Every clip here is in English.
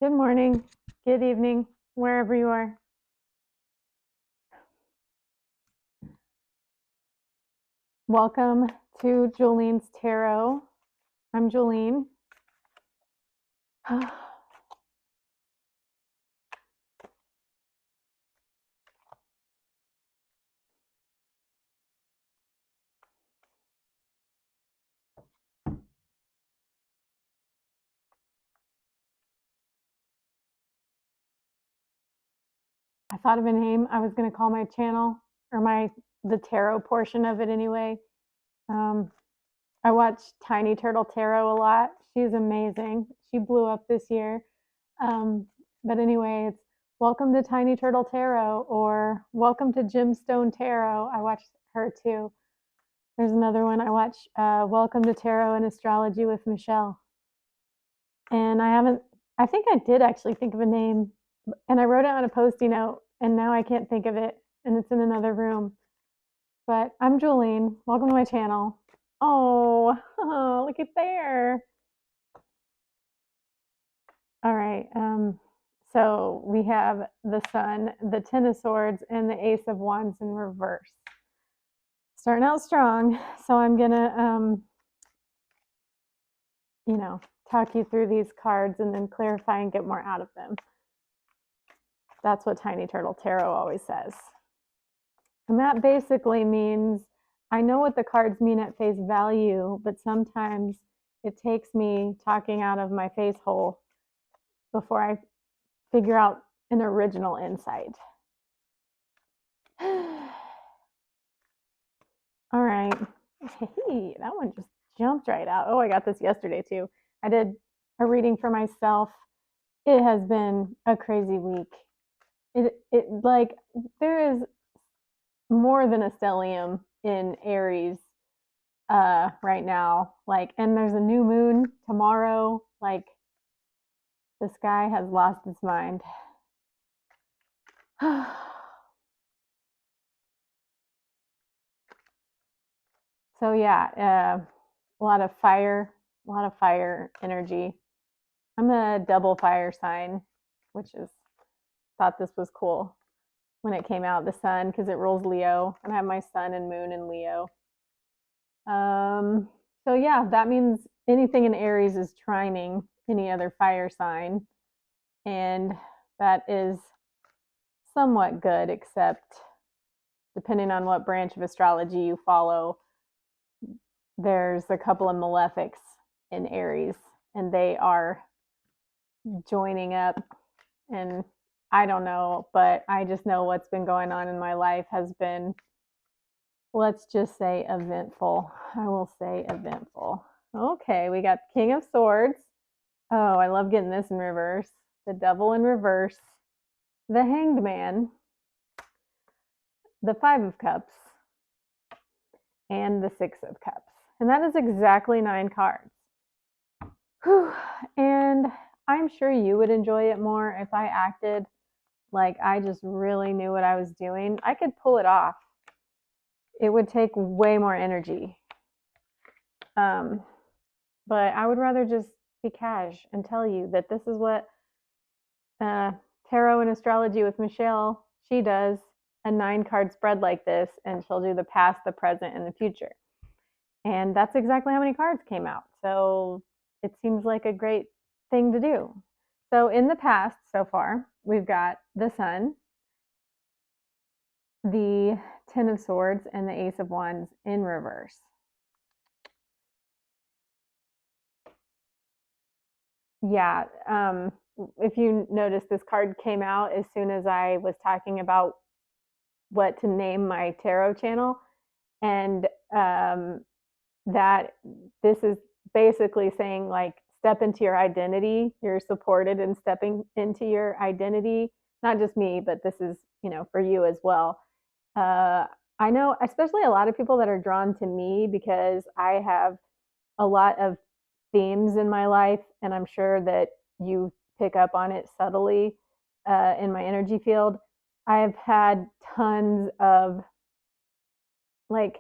Good morning, good evening, wherever you are. Welcome to Jolene's Tarot. I'm Jolene. I thought of a name I was going to call my channel, or the tarot portion of it anyway. Um, I watch Tiny Turtle Tarot a lot. She's amazing. She blew up this year. But anyway, it's Welcome to Tiny Turtle Tarot or Welcome to Gemstone Tarot. I watch her too. There's another one I watch, Welcome to Tarot and Astrology with Michelle. And I think I did actually think of a name, and I wrote it on a Post-it note, and now I can't think of it, and it's in another room. But I'm Jolene. Welcome to my channel. Oh, look at there. All right. So we have the Sun, the Ten of Swords, and the Ace of Wands in reverse. Starting out strong. So I'm gonna, talk you through these cards and then clarify and get more out of them. That's what Tiny Turtle Tarot always says. And that basically means I know what the cards mean at face value, but sometimes it takes me talking out of my face hole before I figure out an original insight. All right. Hey, that one just jumped right out. Oh, I got this yesterday too. I did a reading for myself. It has been a crazy week. It like there is more than a stellium in Aries right now. Like, and there's a new moon tomorrow. Like, the sky has lost its mind. So yeah, a lot of fire energy. I'm a double fire sign, which is thought this was cool when it came out. The sun, because it rules Leo, and I have my sun and moon in Leo. So yeah, that means anything in Aries is trining any other fire sign, and that is somewhat good, except depending on what branch of astrology you follow, there's a couple of malefics in Aries, and they are joining up. And I don't know, but I just know what's been going on in my life has been, let's just say, eventful. I will say eventful. Okay, we got King of Swords. Oh, I love getting this in reverse. The Devil in reverse. The Hanged Man. The Five of Cups. And the Six of Cups. And that is exactly 9 cards. Whew. And I'm sure you would enjoy it more if I acted like I just really knew what I was doing. I could pull it off. It would take way more energy. But I would rather just be cash and tell you that this is what tarot and astrology with Michelle, she does a 9-card spread like this, and she'll do the past, the present, and the future. And that's exactly how many cards came out. So it seems like a great thing to do. So in the past, so far, we've got the Sun, the Ten of Swords, and the Ace of Wands in reverse. Yeah, if you notice, this card came out as soon as I was talking about what to name my tarot channel, and that this is basically saying, like, step into your identity. You're supported in stepping into your identity. Not just me, but this is, for you as well. I know, especially a lot of people that are drawn to me because I have a lot of themes in my life, and I'm sure that you pick up on it subtly in my energy field. I have had tons of, like,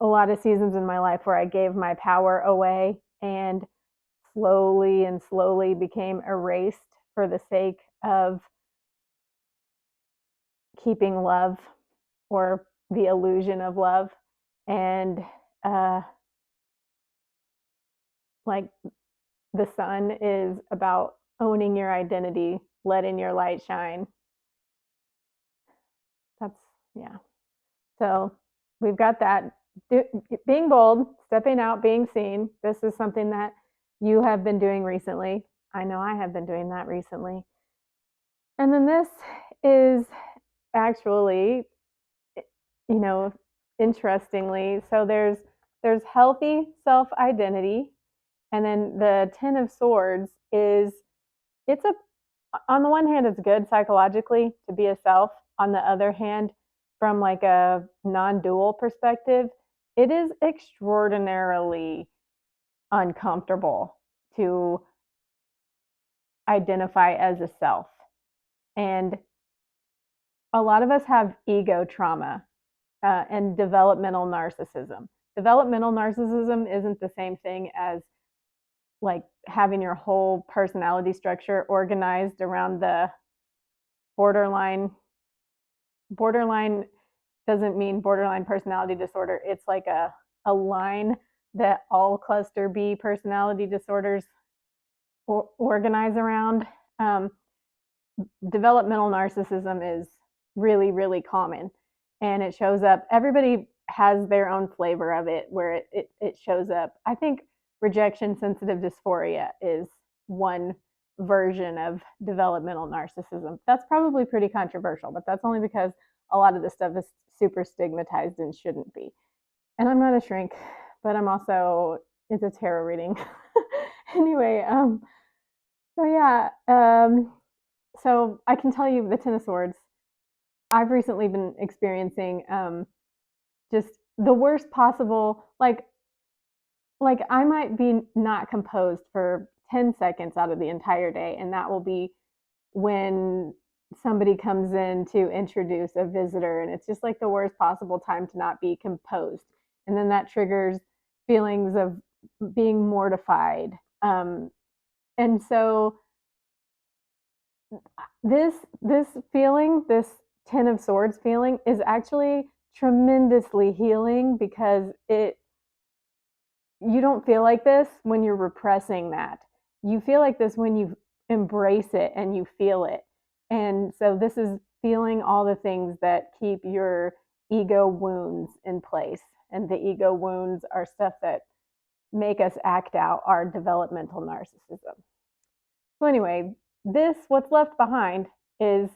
a lot of seasons in my life where I gave my power away and slowly became erased for the sake of keeping love or the illusion of love. And like the sun is about owning your identity, letting your light shine. That's, yeah. So we've got that. Being bold, stepping out, being seen. This is something that you have been doing recently. I know I have been doing that recently. And then this is actually, you know, interestingly, so there's healthy self-identity, and then the 10 of swords is, it's a, on the one hand, it's good psychologically to be a self. On the other hand, from like a non-dual perspective, it is extraordinarily uncomfortable to identify as a self. And a lot of us have ego trauma and developmental narcissism. Developmental narcissism isn't the same thing as like having your whole personality structure organized around the borderline. Borderline doesn't mean borderline personality disorder. It's like a line that all cluster B personality disorders organize around. Um, Developmental narcissism is really, really common, and it shows up. Everybody has their own flavor of it where it shows up. I think rejection sensitive dysphoria is one version of developmental narcissism. That's probably pretty controversial, but that's only because a lot of this stuff is super stigmatized and shouldn't be. And I'm not a shrink, but I'm also, it's a tarot reading. Anyway, so yeah, so I can tell you the Ten of Swords. I've recently been experiencing just the worst possible, like I might be not composed for 10 seconds out of the entire day, and that will be when somebody comes in to introduce a visitor, and it's just like the worst possible time to not be composed. And then that triggers feelings of being mortified. And so this feeling, this Ten of Swords feeling, is actually tremendously healing, because you don't feel like this when you're repressing that. You feel like this when you embrace it and you feel it. And so this is feeling all the things that keep your ego wounds in place. And the ego wounds are stuff that make us act out our developmental narcissism. So anyway, what's left behind is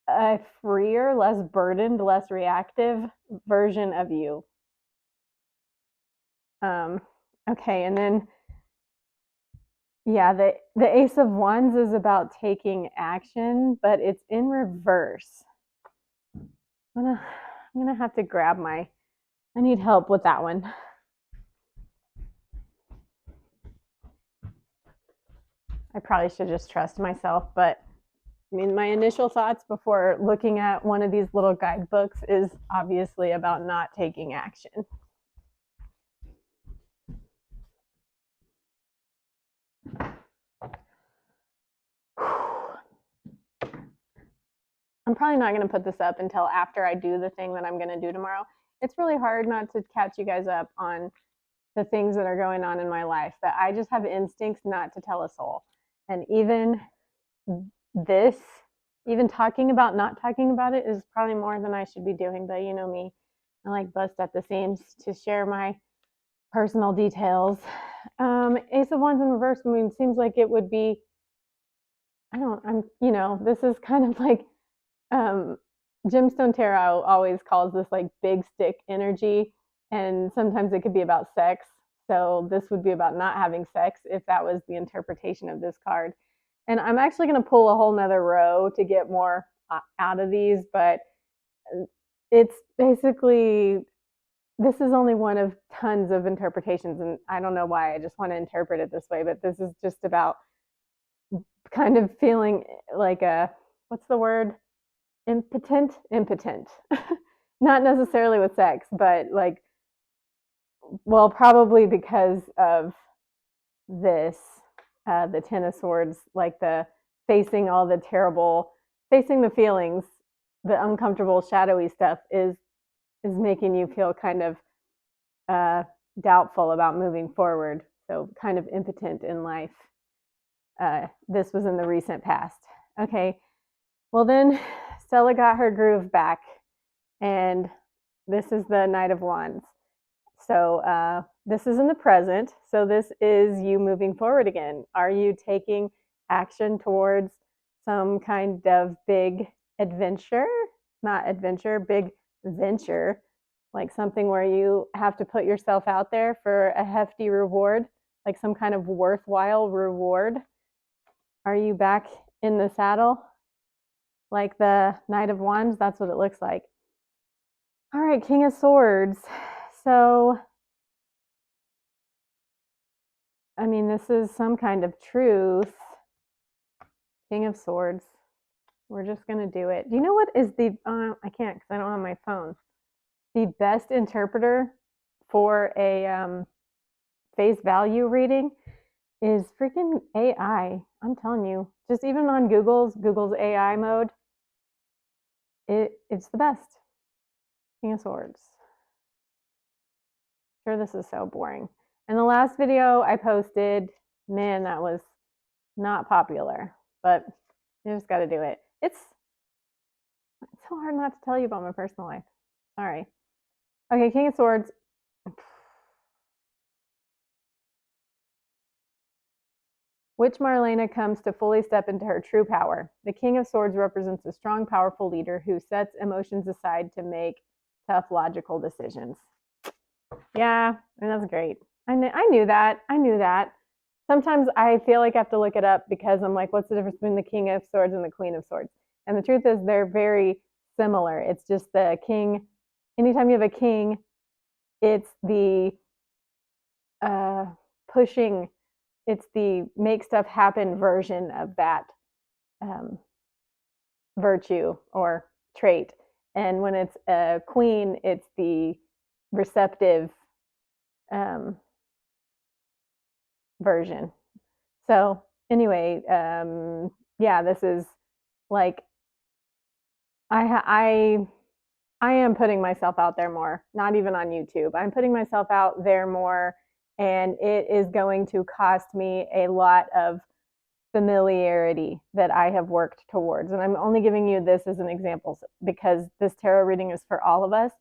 a freer, less burdened, less reactive version of you. Okay, and then yeah, the Ace of Wands is about taking action, but it's in reverse. I'm gonna have to grab I need help with that one. I probably should just trust myself, but I mean, my initial thoughts before looking at one of these little guidebooks is obviously about not taking action. I'm probably not going to put this up until after I do the thing that I'm going to do tomorrow. It's really hard not to catch you guys up on the things that are going on in my life, but I just have instincts not to tell a soul. And even this, even talking about not talking about it, is probably more than I should be doing. But you know me, I like bust at the seams to share my personal details. Ace of Wands in reverse, I mean, seems like it would be, this is kind of like, Gemstone Tarot always calls this like big stick energy, and sometimes it could be about sex. So this would be about not having sex if that was the interpretation of this card. And I'm actually going to pull a whole nother row to get more out of these, but it's basically, this is only one of tons of interpretations, and I don't know why. I just want to interpret it this way, but this is just about kind of feeling like what's the word? Impotent. Not necessarily with sex, but like, well, probably because of this, the Ten of Swords, like the facing all the terrible, facing the feelings, the uncomfortable, shadowy stuff is making you feel kind of doubtful about moving forward. So kind of impotent in life. This was in the recent past. Okay, well then Stella got her groove back, and this is the Knight of Wands. So this is in the present. So this is you moving forward again. Are you taking action towards some kind of big adventure? Not adventure, big venture, like something where you have to put yourself out there for a hefty reward, like some kind of worthwhile reward. Are you back in the saddle? Like the Knight of Wands, that's what it looks like. All right, King of Swords. So, I mean, this is some kind of truth. King of Swords. We're just going to do it. Do you know what is the, I can't because I don't have my phone. The best interpreter for a face value reading is freaking AI. I'm telling you, just even on Google's AI mode, it's the best. King of Swords. Sure, this is so boring. And the last video I posted, man, that was not popular, but you just got to do it. It's so hard not to tell you about my personal life. Sorry. Okay, King of Swords. Which Marlena comes to fully step into her true power. The King of Swords represents a strong, powerful leader who sets emotions aside to make tough, logical decisions. Yeah, and that's great. I knew that. I knew that. Sometimes I feel like I have to look it up because I'm like, what's the difference between the King of Swords and the Queen of Swords? And the truth is, they're very similar. It's just the king. Anytime you have a king, it's the pushing. It's the make stuff happen version of that virtue or trait. And when it's a queen, it's the receptive version. So anyway, yeah, this is like I am putting myself out there more, not even on YouTube. I'm putting myself out there more, and it is going to cost me a lot of familiarity that I have worked towards. And I'm only giving you this as an example because this tarot reading is for all of us.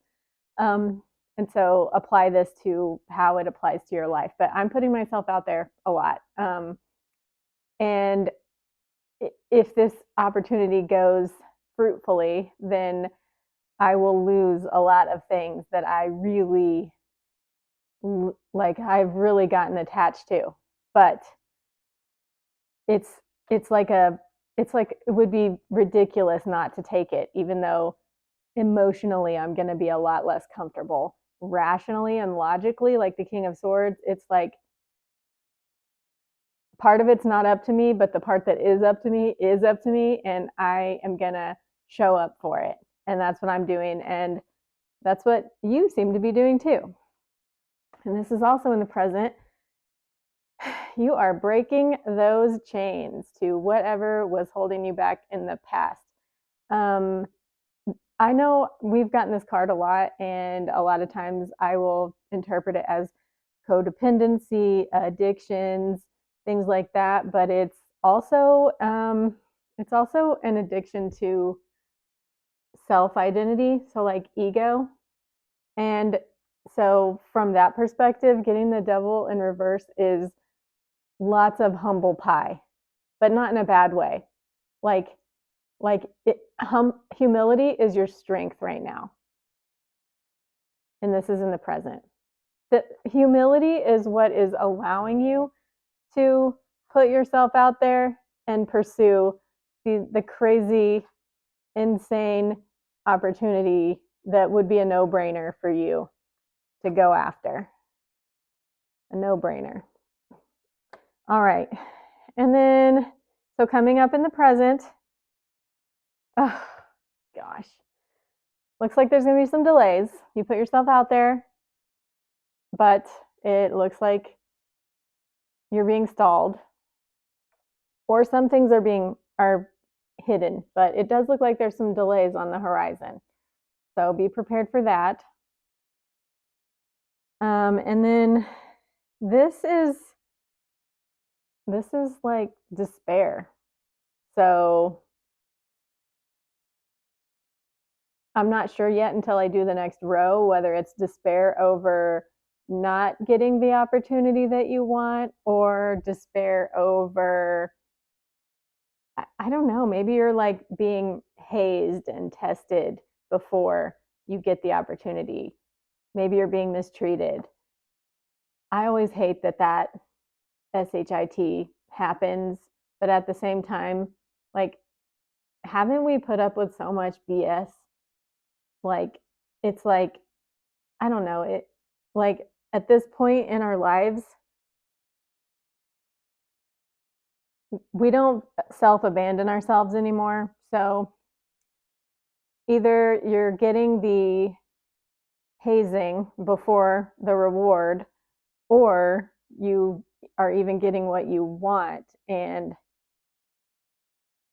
And so apply this to how it applies to your life. But I'm putting myself out there a lot. And if this opportunity goes fruitfully, then I will lose a lot of things that I really like, I've really gotten attached to. But it's like it would be ridiculous not to take it, even though emotionally I'm going to be a lot less comfortable. Rationally and logically, like the King of Swords, it's like part of it's not up to me, but the part that is up to me is up to me, and I am going to show up for it. And that's what I'm doing. And that's what you seem to be doing too. And this is also in the present. You are breaking those chains to whatever was holding you back in the past. I know we've gotten this card a lot, and a lot of times I will interpret it as codependency, addictions, things like that. But it's also an addiction to self-identity, so like ego. And so from that perspective, getting the devil in reverse is lots of humble pie, but not in a bad way. Like humility is your strength right now. And this is in the present. The humility is what is allowing you to put yourself out there and pursue the crazy, insane opportunity that would be a no-brainer for you to go after. A no-brainer. All right. And then, so coming up in the present, oh gosh, looks like there's going to be some delays. You put yourself out there, but it looks like you're being stalled, or some things are being are hidden, but it does look like there's some delays on the horizon. So be prepared for that. And then this is like despair. So I'm not sure yet until I do the next row whether it's despair over not getting the opportunity that you want or despair over, I don't know, maybe you're like being hazed and tested before you get the opportunity. Maybe you're being mistreated. I always hate that SHIT happens, but at the same time, like, haven't we put up with so much BS? Like, it's like, I don't know, it like at this point in our lives, we don't self abandon ourselves anymore. So either you're getting the hazing before the reward, or you are even getting what you want and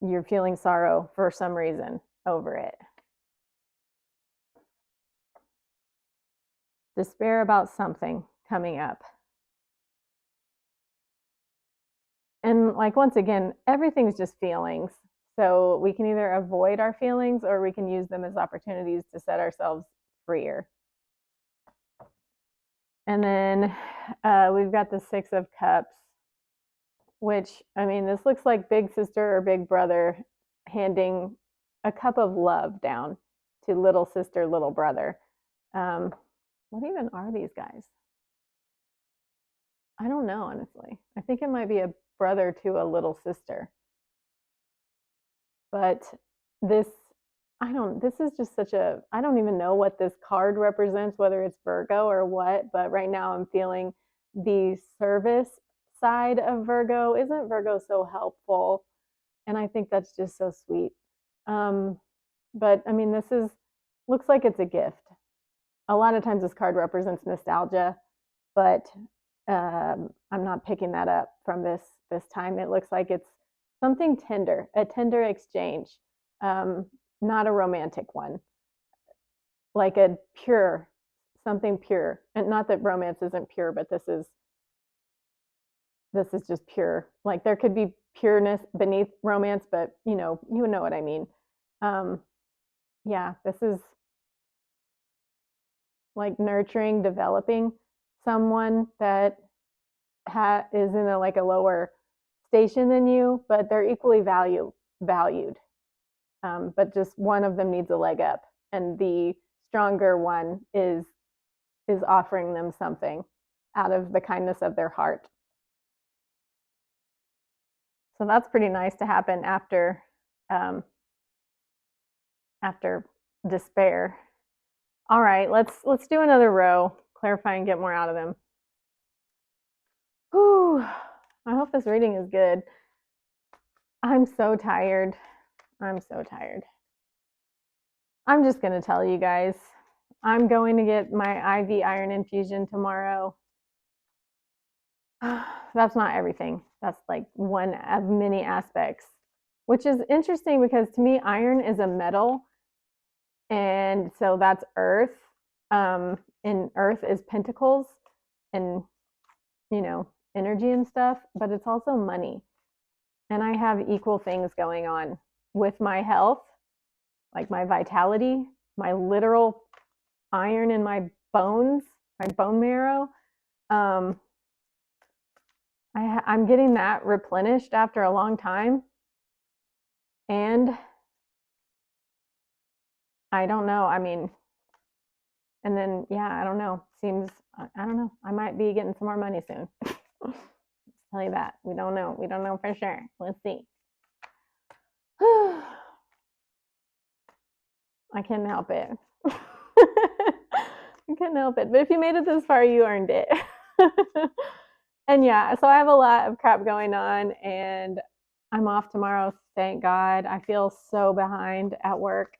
you're feeling sorrow for some reason over it. Despair about something coming up. And like, once again, everything's just feelings. So we can either avoid our feelings or we can use them as opportunities to set ourselves freer. And then we've got the Six of Cups, which, I mean, this looks like big sister or big brother handing a cup of love down to little sister, little brother. What even are these guys? I don't know, honestly. I think it might be a brother to a little sister. But this, this is just such a, I don't even know what this card represents, whether it's Virgo or what, but right now I'm feeling the service side of Virgo. Isn't Virgo so helpful? And I think that's just so sweet. But I mean, this is, looks like it's a gift. A lot of times this card represents nostalgia, but I'm not picking that up from this time. It looks like it's something tender, a tender exchange, not a romantic one, like a pure, something pure. And not that romance isn't pure, but this is just pure. Like, there could be pureness beneath romance, but you know what I mean. Um, yeah, this is like nurturing, developing someone that is in a like a lower station than you, but they're equally valued. But just one of them needs a leg up, and the stronger one is offering them something out of the kindness of their heart. So that's pretty nice to happen um, after despair. All right, let's do another row, clarify and get more out of them. Whew. I hope this reading is good. I'm so tired. I'm so tired. I'm just going to tell you guys, I'm going to get my IV iron infusion tomorrow. That's not everything. That's like one of many aspects, which is interesting because to me, iron is a metal. And so that's earth. And earth is pentacles and, energy and stuff, but it's also money. And I have equal things going on with my health, like my vitality, my literal iron in my bones, my bone marrow. I'm getting that replenished after a long time. And I don't know. I mean, and then, yeah, I don't know. Seems, I don't know. I might be getting some more money soon. Tell you that. We don't know. We don't know for sure. Let's see. I can't help it. I can't help it. But if you made it this far, you earned it. And yeah, so I have a lot of crap going on and I'm off tomorrow, thank God. I feel so behind at work.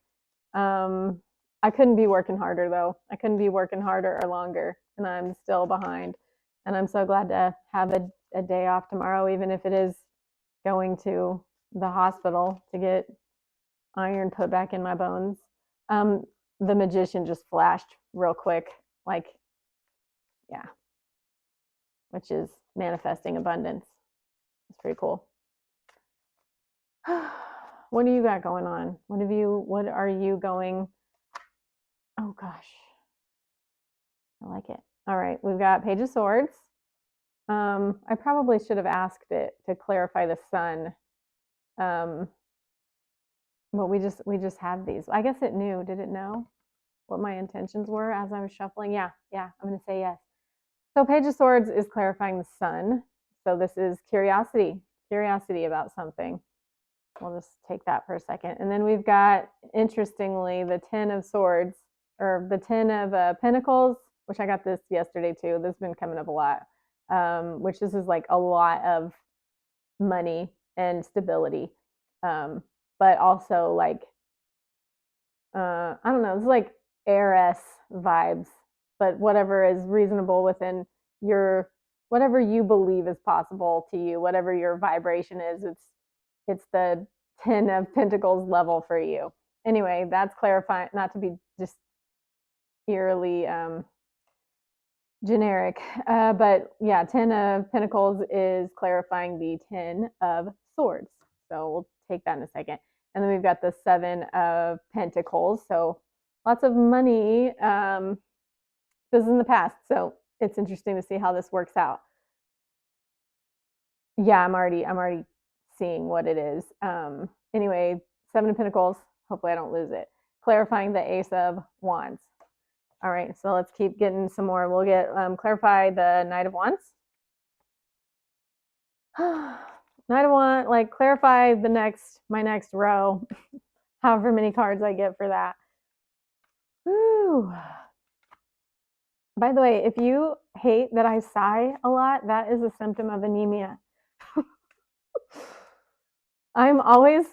I couldn't be working harder though. I couldn't be working harder or longer, and I'm still behind. And I'm so glad to have a day off tomorrow, even if it is going to the hospital to get iron put back in my bones. The magician just flashed real quick, like, yeah, which is manifesting abundance. It's pretty cool. What do you got going on? What are you going? Oh gosh. I like it. All right, we've got Page of Swords. I probably should have asked it to clarify the sun. But we just have these. I guess it knew. Did it know what my intentions were as I was shuffling? Yeah, I'm gonna say yes. So Page of Swords is clarifying the sun. So this is curiosity about something. We'll just take that for a second. And then we've got, interestingly, the 10 of Swords, or the 10 of Pentacles, which I got this yesterday too. This has been coming up a lot, which this is like a lot of money and stability, but also like, I don't know, it's like heiress vibes, but whatever is reasonable within your, whatever you believe is possible to you, whatever your vibration is, it's the 10 of Pentacles level for you. Anyway, that's clarifying, not to be just eerily generic, but yeah, 10 of Pentacles is clarifying the 10 of Swords. So we'll take that in a second. And then we've got the 7 of Pentacles. So lots of money. This is in the past, so it's interesting to see how this works out. Yeah, I'm already seeing what it is. Anyway, 7 of Pentacles. Hopefully I don't lose it. Clarifying the Ace of Wands. All right, so let's keep getting some more. We'll get clarify the Knight of Wands. Knight of Wands, like clarify my next row, however many cards I get for that. Woo. By the way, if you hate that I sigh a lot, that is a symptom of anemia. I'm always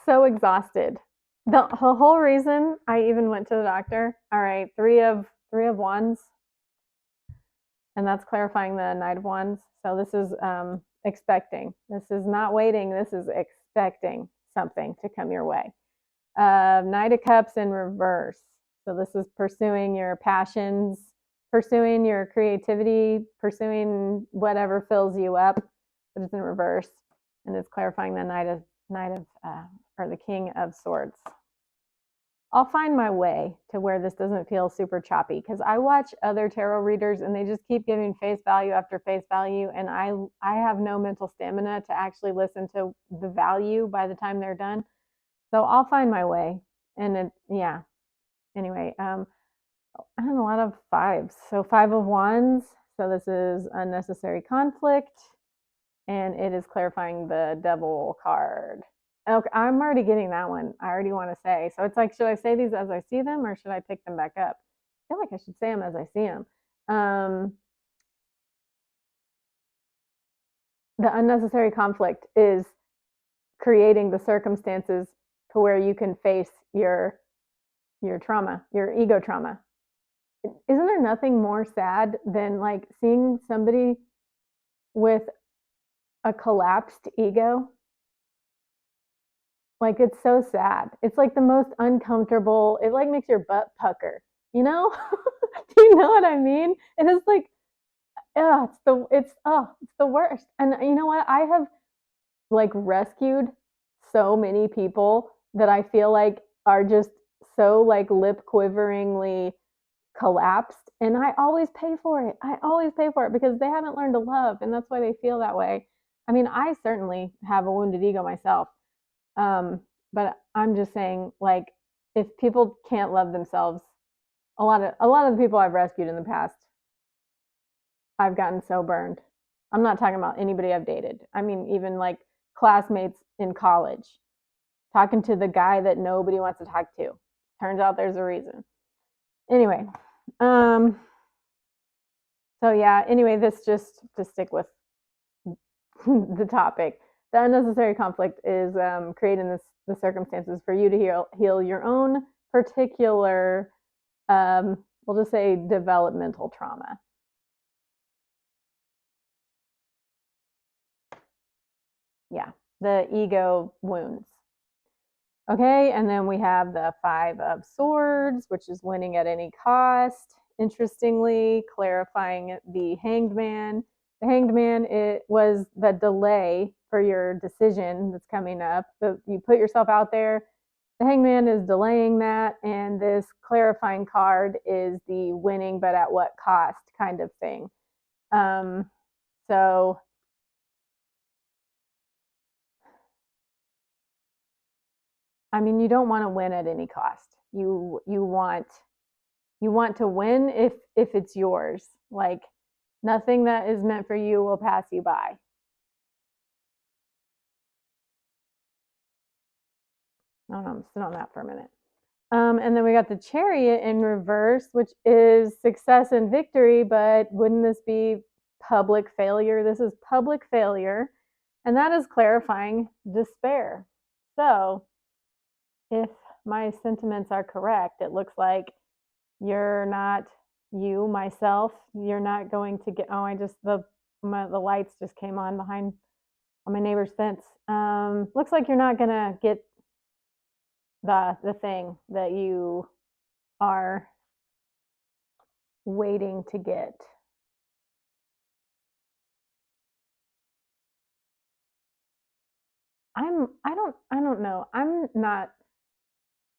so exhausted. The whole reason I even went to the doctor. All right, three of Wands, and that's clarifying the Knight of Wands. So this is expecting. This is not waiting. This is expecting something to come your way. Knight of Cups in reverse. So this is pursuing your passions, pursuing your creativity, pursuing whatever fills you up, but it's in reverse, and it's clarifying the Knight of or the King of Swords. I'll find my way to where this doesn't feel super choppy, because I watch other tarot readers and they just keep giving face value after face value, and I have no mental stamina to actually listen to the value by the time they're done. So I'll find my way. And yeah. Anyway, I have a lot of 5s. So 5 of Wands. So this is unnecessary conflict, and it is clarifying the Devil card. Okay, I'm already getting that one. I already want to say. So it's like, should I say these as I see them, or should I pick them back up? I feel like I should say them as I see them. The unnecessary conflict is creating the circumstances to where you can face your trauma, your ego trauma. Isn't there nothing more sad than like seeing somebody with a collapsed ego? Like, it's so sad. It's like the most uncomfortable. It like makes your butt pucker, you know? Do you know what I mean? And it's like, yeah, it's the worst. And you know what? I have like rescued so many people that I feel like are just so like lip quiveringly collapsed, and I always pay for it. I always pay for it because they haven't learned to love, and that's why they feel that way. I mean, I certainly have a wounded ego myself, but I'm just saying, like, if people can't love themselves, a lot of the people I've rescued in the past, I've gotten so burned. I'm not talking about anybody I've dated. I mean, even like classmates in college, talking to the guy that nobody wants to talk to. Turns out there's a reason. Anyway, so yeah, anyway, this, just to stick with the topic, the unnecessary conflict is creating the circumstances for you to heal your own particular, we'll just say, developmental trauma. Yeah. the ego wounds. Okay, and then we have the Five of Swords, which is winning at any cost. Interestingly, clarifying the Hanged Man. The Hanged Man, it was the delay for your decision that's coming up. You put yourself out there. The Hanged Man is delaying that, and this clarifying card is the winning, but at what cost kind of thing. So I mean, you don't want to win at any cost. You want to win if it's yours. Like nothing that is meant for you will pass you by. I don't know, I'm sit on that for a minute. And then we got the Chariot in reverse, which is success and victory, but wouldn't this be public failure? This is public failure, and that is clarifying despair. So, if my sentiments are correct, it looks like you're not you, myself, you're not going to get, oh, the lights just came on behind on my neighbor's fence. Looks like you're not gonna get the thing that you are waiting to get. I don't know. I'm not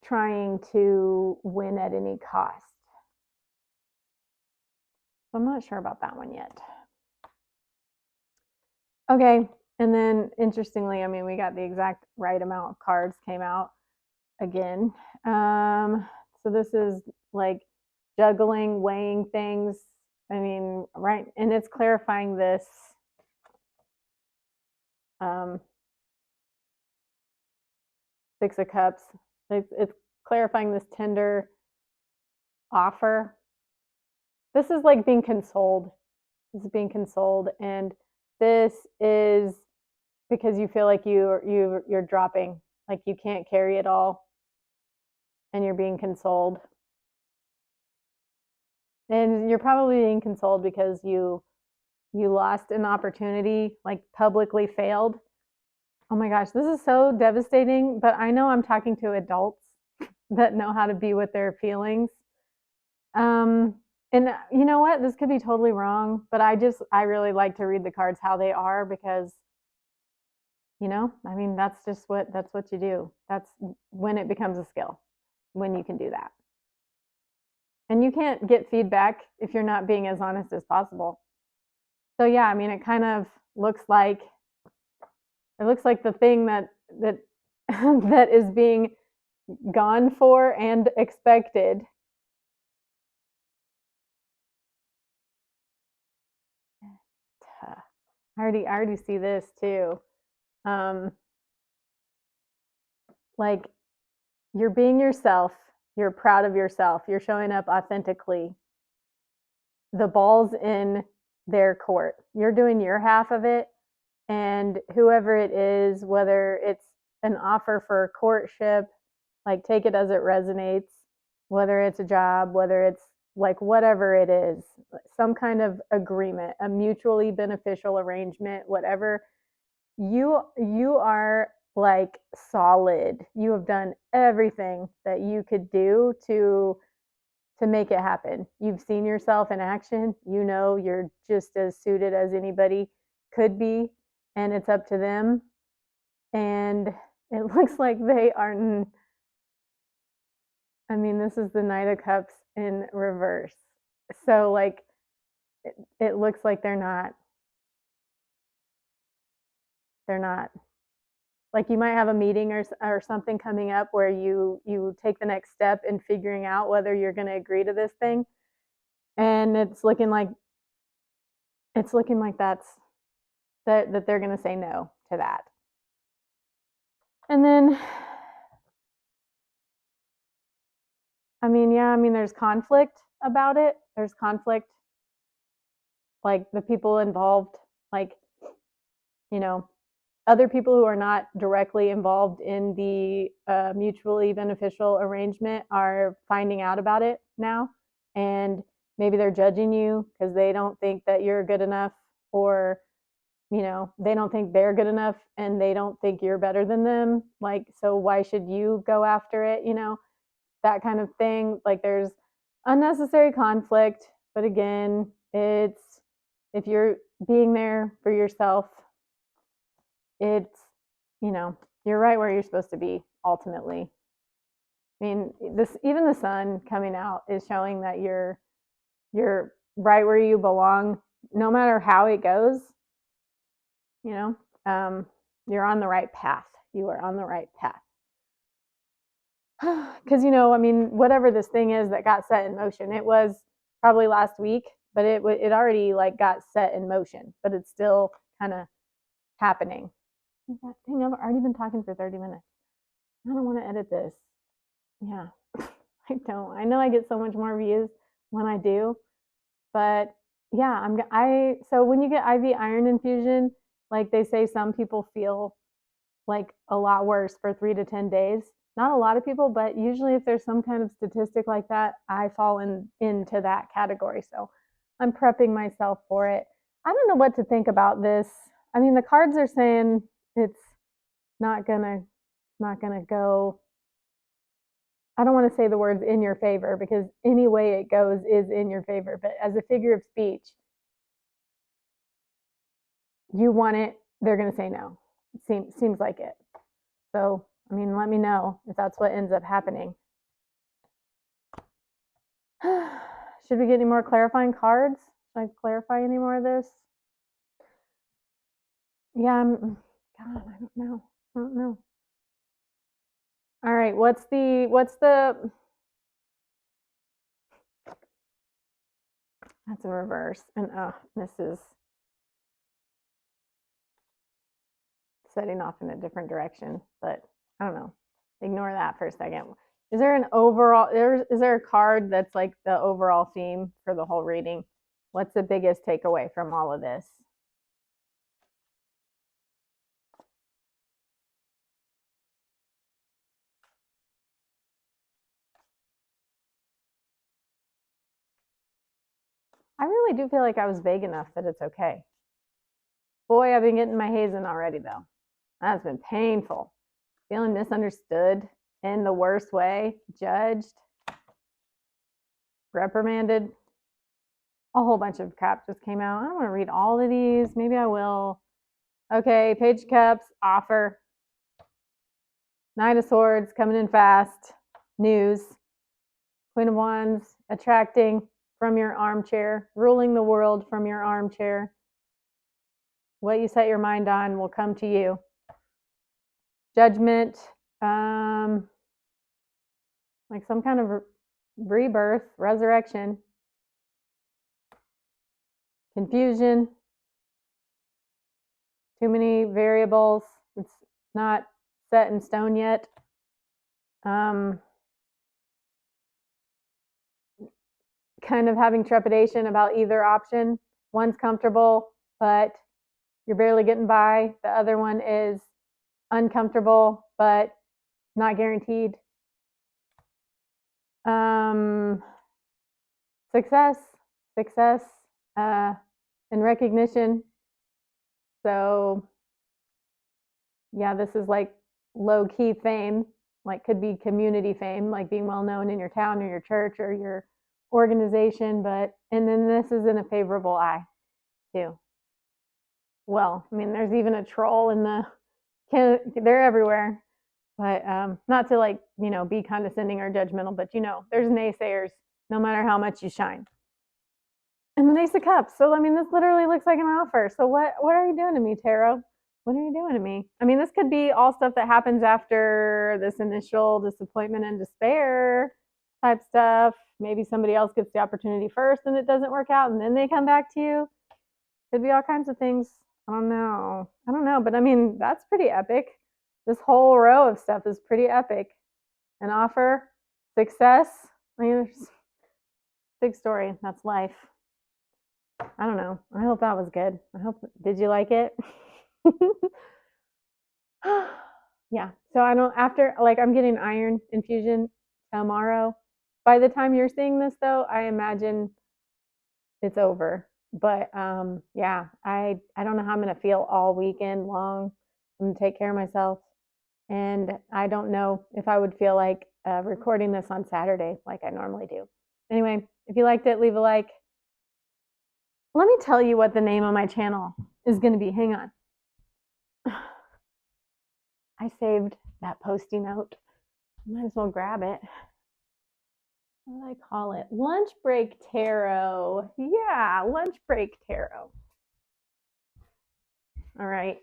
trying to win at any cost. So I'm not sure about that one yet. Okay, and then interestingly, I mean, we got the exact right amount of cards came out again. So this is like juggling, weighing things. I mean, right, and it's clarifying this um, Six of Cups. It's clarifying this tender offer. This is like being consoled. This is being consoled, and this is because you feel like you're dropping, like you can't carry it all, and you're being consoled. And you're probably being consoled because you lost an opportunity, like publicly failed. Oh my gosh, this is so devastating, but I know I'm talking to adults that know how to be with their feelings. And you know what? This could be totally wrong, but I really like to read the cards how they are because I mean that's what you do. That's when it becomes a skill, when you can do that. And you can't get feedback if you're not being as honest as possible. So yeah, I mean it kind of looks like the thing that that is being gone for and expected. I already see this too. Um, like you're being yourself, you're proud of yourself, you're showing up authentically. The ball's in their court. You're doing your half of it, and whoever it is, whether it's an offer for courtship, like take it as it resonates, whether it's a job, whether it's like whatever it is, some kind of agreement, a mutually beneficial arrangement, whatever, you are like solid. You have done everything that you could do to make it happen. You've seen yourself in action. You know you're just as suited as anybody could be, and it's up to them. And it looks like they are. I mean, this is the Knight of Cups in reverse. So, like, it looks like they're not. They're not. Like, you might have a meeting or something coming up where you take the next step in figuring out whether you're going to agree to this thing, and it's looking like that they're going to say no to that. And then, I mean, yeah, I mean, there's conflict about it. There's conflict, like the people involved, like, you know, other people who are not directly involved in the mutually beneficial arrangement are finding out about it now. And maybe they're judging you because they don't think that you're good enough, or they don't think they're good enough and they don't think you're better than them. Like, so why should you go after it? That kind of thing. Like, there's unnecessary conflict. But again, it's if you're being there for yourself, it's, you're right where you're supposed to be ultimately. I mean, even the sun coming out is showing that you're right where you belong, no matter how it goes. You know, you're on the right path. You are on the right path. Because I mean, whatever this thing is that got set in motion, it was probably last week, but it already like got set in motion, but it's still kind of happening. Dang, I've already been talking for 30 minutes. I don't want to edit this. Yeah, I don't. I know I get so much more views when I do, but yeah, so when you get IV iron infusion, like they say, some people feel like a lot worse for 3 to 10 days. Not a lot of people, but usually if there's some kind of statistic like that, I fall into that category. So I'm prepping myself for it. I don't know what to think about this. I mean, the cards are saying it's not gonna go. I don't want to say the words in your favor, because any way it goes is in your favor. But as a figure of speech, you want it, they're going to say no. It seems like it. So, I mean, let me know if that's what ends up happening. Should we get any more clarifying cards? Should I clarify any more of this? Yeah, God, I don't know. I don't know. All right, what's the that's a reverse, and this is setting off in a different direction, but I don't know. Ignore that for a second. Is there is there a card that's like the overall theme for the whole reading? What's the biggest takeaway from all of this? I really do feel like I was vague enough that it's okay. Boy, I've been getting my hazing already, though. That's been painful. Feeling misunderstood in the worst way, judged, reprimanded. A whole bunch of crap just came out. I don't want to read all of these. Maybe I will. Okay, Page of Cups, offer. Knight of Swords, coming in fast. News. Queen of Wands, attracting from your armchair, ruling the world from your armchair. What you set your mind on will come to you. Judgment, like some kind of rebirth, resurrection. Confusion, too many variables. It's not set in stone yet. Kind of having trepidation about either option. One's comfortable, but you're barely getting by. The other one is uncomfortable, but not guaranteed. Success, and recognition. So yeah, this is like low key fame, like could be community fame, like being well known in your town or your church or your organization. And then this is in a favorable eye too. Well, I mean, there's even a troll in they're everywhere. But not to be condescending or judgmental, but there's naysayers no matter how much you shine. And the Ace of Cups. So I mean, this literally looks like an offer. So what are you doing to me, Tarot? What are you doing to me? I mean, this could be all stuff that happens after this initial disappointment and despair type stuff. Maybe somebody else gets the opportunity first and it doesn't work out, and then they come back to you. Could be all kinds of things. I don't know. But I mean, that's pretty epic. This whole row of stuff is pretty epic. An offer, success. I mean, big story. That's life. I don't know. I hope that was good. Did you like it? Yeah. So I'm getting iron infusion tomorrow. By the time you're seeing this, though, I imagine it's over. But yeah, I don't know how I'm going to feel all weekend long. I'm going to take care of myself. And I don't know if I would feel like recording this on Saturday like I normally do. Anyway, if you liked it, leave a like. Let me tell you what the name of my channel is going to be. Hang on. I saved that Post-it note. Might as well grab it. What do I call it? Lunch Break Tarot. Yeah, Lunch Break Tarot. All right.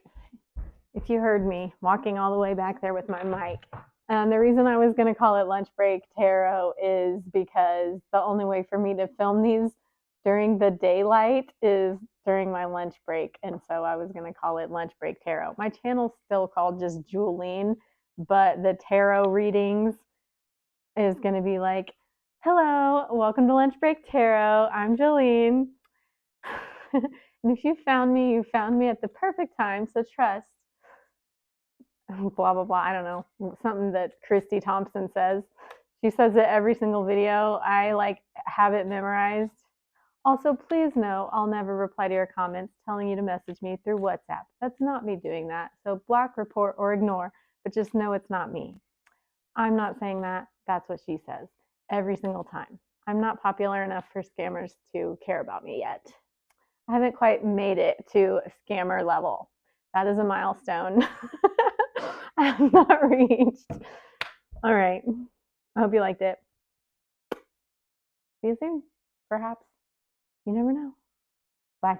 If you heard me walking all the way back there with my mic. The reason I was going to call it Lunch Break Tarot is because the only way for me to film these during the daylight is during my lunch break. And so I was going to call it Lunch Break Tarot. My channel's still called just Julene, but the tarot readings is going to be like, hello, welcome to Lunch Break Tarot. I'm Jolene. And if you found me at the perfect time, so trust. Blah, blah, blah. I don't know. Something that Christy Thompson says. She says it every single video. I like have it memorized. Also, please know I'll never reply to your comments telling you to message me through WhatsApp. That's not me doing that. So block, report, or ignore, but just know it's not me. I'm not saying that. That's what she says every single time. I'm not popular enough for scammers to care about me yet. I haven't quite made it to scammer level. That is a milestone I have not reached. All right. I hope you liked it. See you soon, perhaps. You never know. Bye.